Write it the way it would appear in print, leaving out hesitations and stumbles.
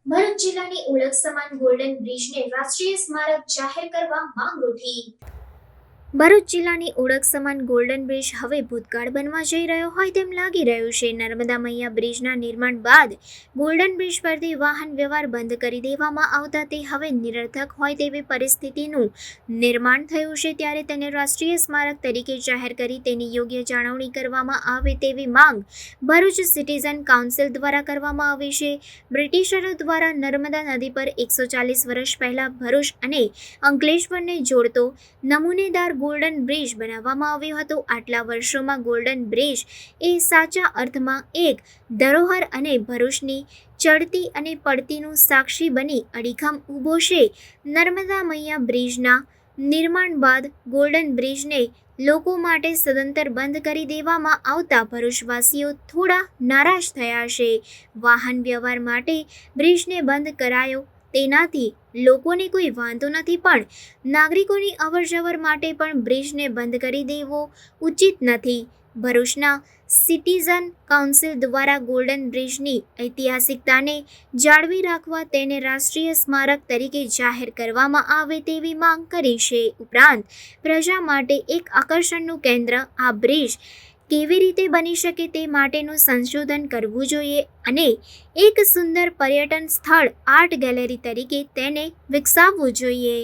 ભરૂચ જિલ્લાની ઓળખ સમાન ગોલ્ડન બ્રિજને રાષ્ટ્રીય સ્મારક જાહેર કરવા માંગ ઉઠી। ભરૂચ જિલ્લાની ઓળખ સમાન ગોલ્ડન બ્રિજ હવે ભૂતકાળ બનવા જઈ રહ્યો હોય તેમ લાગી રહ્યું છે। નર્મદા મૈયા બ્રિજના નિર્માણ બાદ ગોલ્ડન બ્રિજ પરથી વાહન વ્યવહાર બંધ કરી દેવામાં આવતા તે હવે નિરર્થક હોય તેવી પરિસ્થિતિનું નિર્માણ થયું છે। ત્યારે તેને રાષ્ટ્રીય સ્મારક તરીકે જાહેર કરી તેની યોગ્ય જાળવણી કરવામાં આવે તેવી માંગ ભરૂચ સિટીઝન કાઉન્સિલ દ્વારા કરવામાં આવી છે। બ્રિટિશરો દ્વારા નર્મદા નદી પર 140 વર્ષ પહેલા ભરૂચ અને અંકલેશ્વરને જોડતો નમૂનેદાર ગોલ્ડન બ્રિજ બનાવવામાં આવ્યો હતો। આટલા વર્ષોમાં ગોલ્ડન બ્રિજ એ સાચા અર્થમાં એક ધરોહર અને ભરૂચની ચડતી અને પડતીનું સાક્ષી બની અડીખમ ઊભો છે। નર્મદા મૈયા બ્રિજના નિર્માણ બાદ ગોલ્ડન બ્રિજને લોકો માટે સદંતર બંધ કરી દેવામાં આવતા ભરૂચવાસીઓ થોડા નારાજ થયા છે। વાહન વ્યવહાર માટે બ્રિજને બંધ કરાયો તેનાથી લોકોને કોઈ વાંધો નથી, પણ નાગરિકોની અવરજવર માટે પણ બ્રિજને બંધ કરી દેવો ઉચિત નથી। ભરૂચના સિટીઝન કાઉન્સિલ દ્વારા ગોલ્ડન બ્રિજની ઐતિહાસિકતાને જાળવી રાખવા તેને રાષ્ટ્રીય સ્મારક તરીકે જાહેર કરવામાં આવે તેવી માંગ કરી છે। ઉપરાંત પ્રજા માટે એક આકર્ષણનું કેન્દ્ર આ બ્રિજ કેવી રીતે બની શકે તે માટેનું સંશોધન કરવું જોઈએ અને એક સુંદર પર્યટન સ્થળ આર્ટ ગેલેરી તરીકે તેને વિકસાવવું જોઈએ।